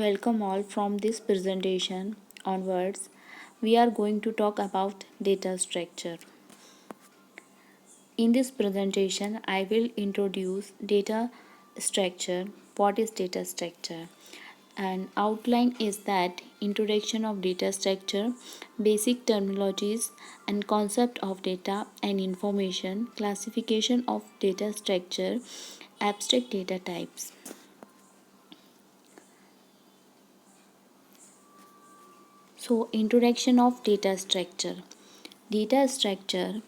Welcome all. From this presentation onwards, we are going to talk about data structure. In this presentation, I will introduce data structure. What is data structure? And outline is that introduction of data structure, basic terminologies and concept of data and information, classification of data structure, abstract data types. So, introduction of data structure. Data structure.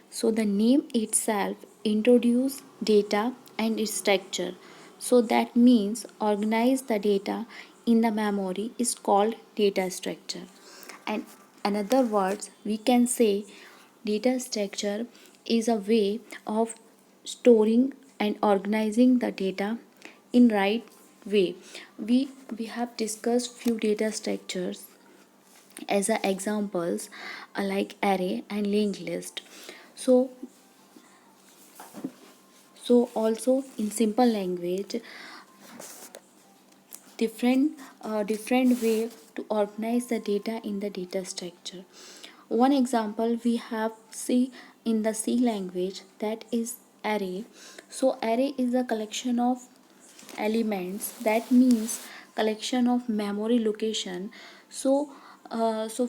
So, the name itself introduce data and its structure. So, that means organize the data in the memory is called data structure. And another words we can say data structure is a way of storing and organizing the data in right way. We have discussed few data structures as a examples like array and linked list. So also in simple language, different way to organize the data in the data structure. One example we have see in the C language, that is array. So array is a collection of elements, that means collection of memory location. So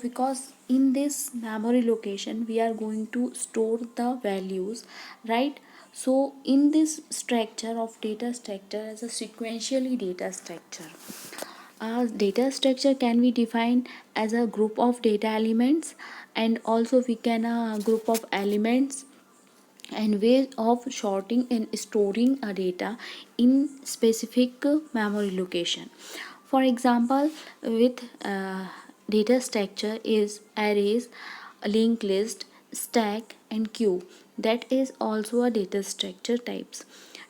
because in this memory location we are going to store the values, right? So in this structure of data structure as a sequentially data structure, data structure can be defined as a group of data elements, and also we can a group of elements and way of sorting and storing a data in specific memory location. For example, with data structure is arrays, linked list, stack and queue. That is also a data structure types.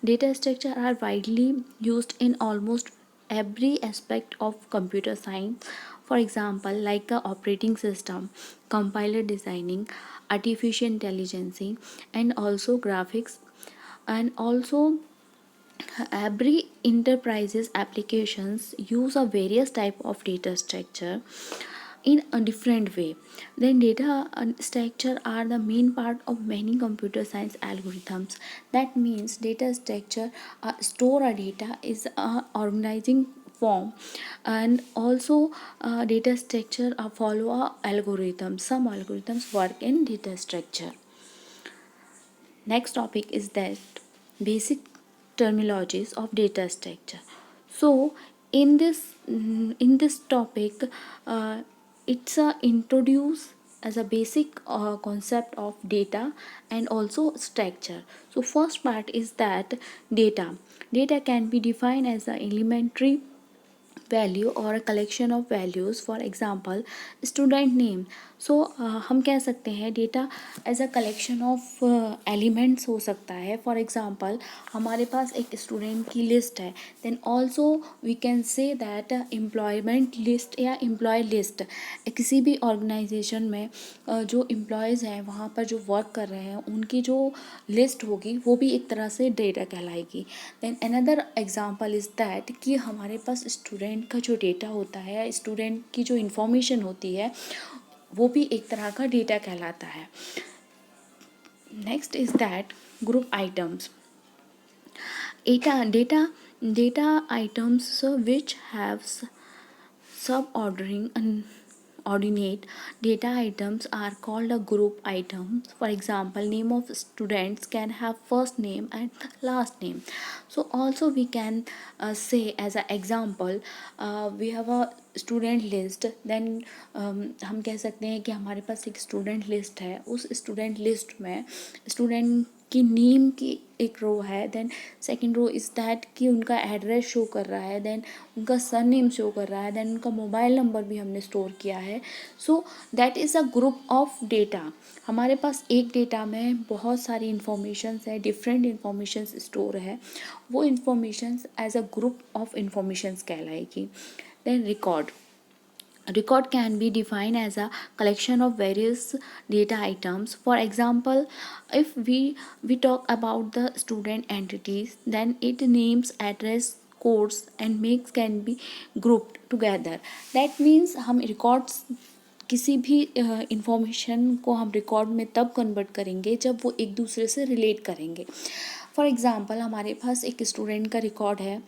Data structure are widely used in almost every aspect of computer science. For example, like a operating system, compiler designing, artificial intelligence, and also graphics, and also every enterprises applications use a various type of data structure in a different way. Then data structure are the main part of many computer science algorithms. That means data structure store a data is a organizing form, and also data structure follow a algorithm. Some algorithms work in data structure. Next topic is that basic terminologies of data structure. So in this topic, uh, it's introduced as a basic concept of data and also structure. So first part is that data can be defined as an elementary value or a collection of values. For example, student name. So हम कह सकते हैं data as a collection of elements हो सकता है. For example हमारे पास एक student की लिस्ट है, then also we can say that employment list या एम्प्लॉय लिस्ट. किसी भी ऑर्गेनाइजेशन में जो एम्प्लॉयज़ हैं वहाँ पर जो वर्क कर रहे हैं उनकी जो लिस्ट होगी वो भी एक तरह से डेटा कहलाएगी. Then another example is that कि हमारे पास स्टूडेंट का जो डेटा होता है, स्टूडेंट की जो इंफॉर्मेशन होती है वो भी एक तरह का डेटा कहलाता है. Next is that group items. Data items which have subordering and ordinate data items are called a group items. For example, name of students can have first name and last name. So also we can say as an example, we have a student list. Then हम कह सकते हैं कि हमारे पास एक student list है. उस student list में स्टूडेंट की नेम की एक रो है. Then second row is that कि उनका एड्रेस शो कर रहा है, देन उनका सरनेम शो कर रहा है, देन उनका मोबाइल नंबर भी हमने स्टोर किया है. So that is a group of data. हमारे पास एक डेटा में बहुत सारी इंफॉर्मेशंस है, डिफरेंट इंफॉर्मेशंस स्टोर है. वो informations as a group of informations कहलाएगी. Then record can be defined as a collection of various data items. For example, if we talk about the student entities, then it names, address, codes and makes can be grouped together. That means हम records किसी भी information को हम record में तब convert करेंगे जब वो एक दूसरे से रिलेट करेंगे. फॉर एग्ज़ाम्पल हमारे पास एक स्टूडेंट का रिकॉर्ड है.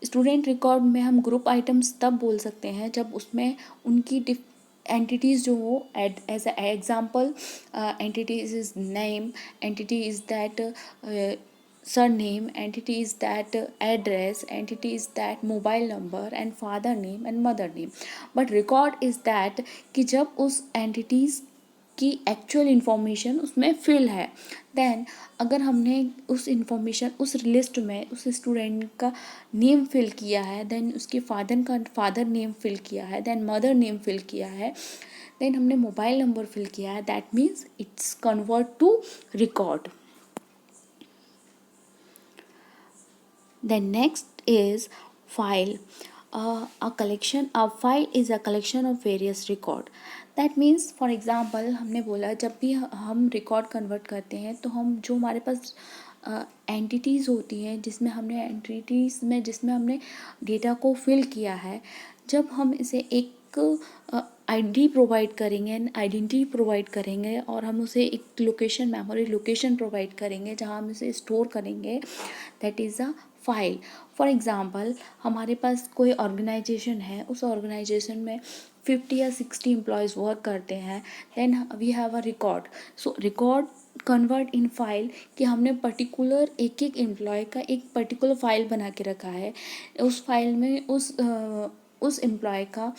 स्टूडेंट रिकॉर्ड में हम ग्रुप आइटम्स तब बोल सकते हैं जब उसमें उनकी एंटिटीज़ जो हो as example entities is name, entity is that surname, entity is that address, entity is that mobile number and father name and mother name. but record is that कि जब उस entities की एक्चुअल इंफॉर्मेशन उसमें fill है, then अगर हमने उस information उस लिस्ट में उस स्टूडेंट का नेम फिल किया है, देन उसके फादर नेम फिल किया है, देन मदर नेम फिल किया है, देन हमने मोबाइल नंबर फिल किया है, that means it's convert to record. Then next is file. A file is a collection of various record. That means for example हमने बोला जब भी हम रिकॉर्ड कन्वर्ट करते हैं तो हम जो हमारे पास एंटिटीज़ होती हैं जिसमें हमने डेटा को फिल किया है, जब हम इसे एक आईडी प्रोवाइड करेंगे, आइडेंटिटी प्रोवाइड करेंगे और हम उसे एक लोकेशन, मेमोरी लोकेशन प्रोवाइड करेंगे जहाँ हम इसे स्टोर करेंगे, that is a file. For example हमारे पास कोई ऑर्गेनाइजेशन है, उस ऑर्गेनाइजेशन में 50 या 60 एम्प्लॉयज़ वर्क करते हैं, then we have a record. So record convert in file कि हमने पर्टिकुलर एक एक एम्प्लॉय का एक पर्टिकुलर फाइल बना के रखा है. उस फाइल में उस एम्प्लॉय का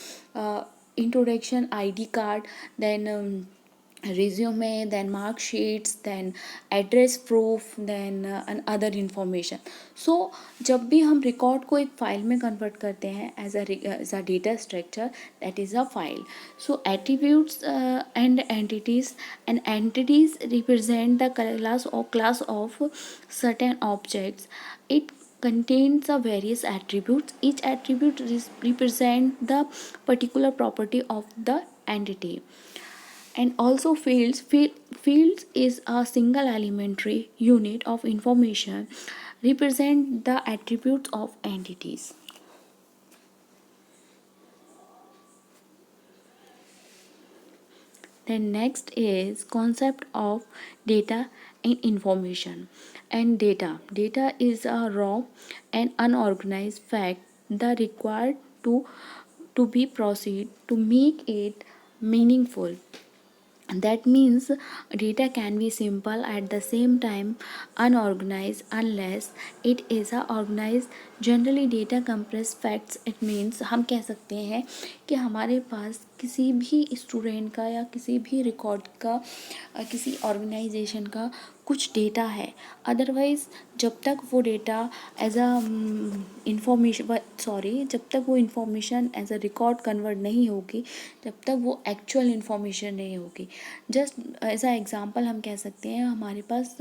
introduction, ID card, then resume, then mark sheets, then address proof, then other information. So जब भी हम रिकॉर्ड को एक फाइल में कन्वर्ट करते हैं as a data structure, that is a file. So attributes and entities represent the class of certain objects. It contains a various attributes. Each attribute represent the particular property of the entity. And also fields is a single elementary unit of information represent the attributes of entities. Then next is concept of data and information. And data is a raw and unorganized fact that required to be proceed to make it meaningful. That means data can be simple at the same time unorganized unless it is a organized. Generally data compress facts. It means हम कह सकते हैं कि हमारे पास किसी भी student का या किसी भी रिकॉर्ड का किसी ऑर्गेनाइजेशन का कुछ डेटा है, अदरवाइज़ जब तक वो डेटा एज अ जब तक वो information as a record convert नहीं होगी, जब तक वो एक्चुअल इंफॉर्मेशन नहीं होगी. जस्ट एज अ एग्ज़ाम्पल हम कह सकते हैं हमारे पास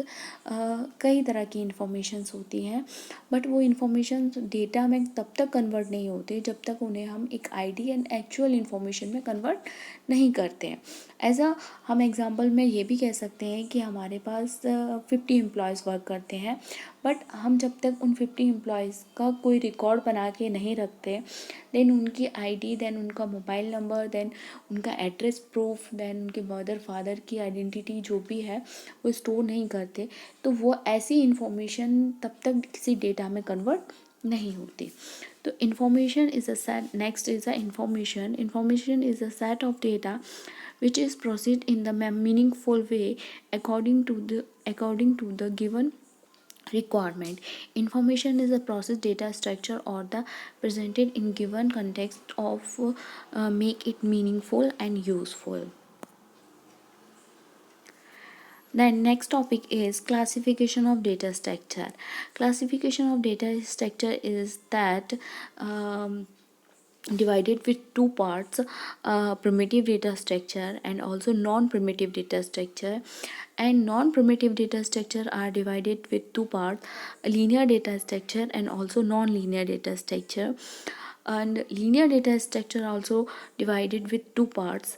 कई तरह की इंफॉर्मेशंस होती हैं, बट वो इंफॉर्मेशन डेटा में तब तक कन्वर्ट नहीं होती जब तक उन्हें हम एक आईडी एंड एक्चुअल इंफॉर्मेशन में कन्वर्ट नहीं करते हैं. एज अ हम एग्ज़ाम्पल में ये भी कह सकते हैं कि हमारे पास 50 एम्प्लॉयज़ वर्क करते हैं, बट हम जब तक उन 50 एम्प्लॉयज़ का कोई रिकॉर्ड बना के नहीं रखते, देन उनकी आईडी, देन उनका मोबाइल नंबर, देन उनका एड्रेस प्रूफ, देन उनके मदर फादर की आइडेंटिटी जो भी है वो स्टोर नहीं करते, तो वो ऐसी इंफॉर्मेशन तब तक किसी डेटा में कन्वर्ट नहीं होती. तो information is a set. Next is a information is a set of data which is proceed in the meaningful way according to the given requirement. Information is a process data structure or the presented in given context of make it meaningful and useful. Then next topic is classification of data structure. Classification of data structure is that divided with two parts, primitive data structure and also non-primitive data structure. And non-primitive data structure are divided with two parts, linear data structure and also non-linear data structure. And linear data structure also divided with two parts,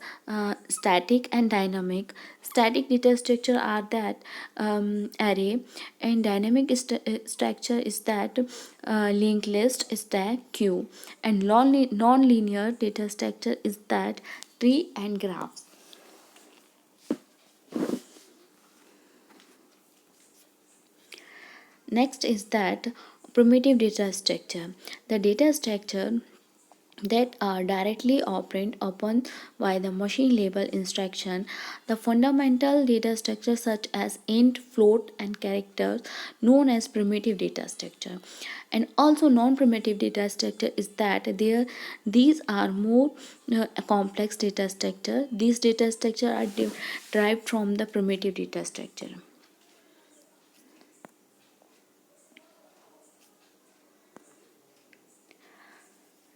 static and dynamic. Static data structure are that array, and dynamic structure is that linked list, stack, queue, and non-linear data structure is that tree and graphs. Next is that primitive data structure. The data structure that are directly operated upon by the machine level instruction. The fundamental data structure such as int, float, and characters known as primitive data structure. And also non-primitive data structure is that these are more complex data structure. These data structure are derived from the primitive data structure.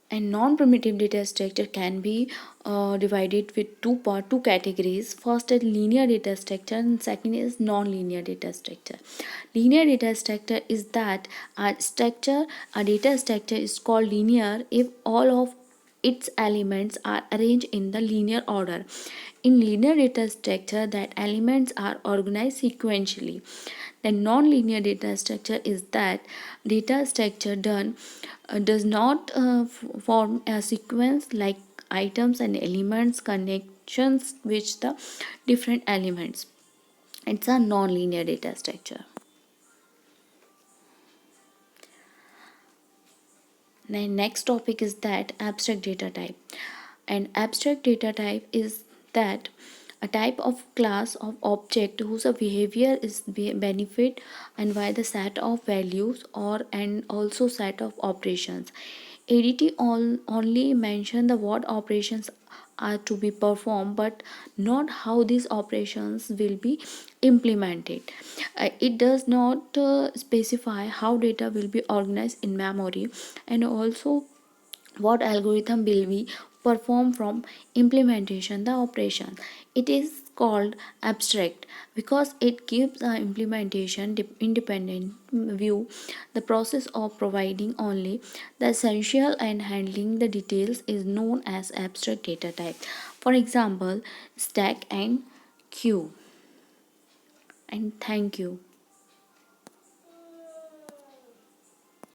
And non-primitive data structure can be divided with two categories. First is linear data structure, and second is non-linear data structure. Linear data structure is that a data structure is called linear if all of its elements are arranged in the linear order. In linear data structure, that elements are organized sequentially. The non-linear data structure is that data structure does not form a sequence like items and elements connections with the different elements. It's a non-linear data structure. The next topic is that abstract data type. An abstract data type is that a type of class of object whose behavior is benefit and by the set of values or and also set of operations. ADT only mention the what operations are to be performed but not how these operations will be implemented. It does not specify how data will be organized in memory and also what algorithm will be performed from implementation the operation. It is called abstract because it gives a implementation independent view. The process of providing only the essential and handling the details is known as abstract data type. For example, stack and queue. And thank you.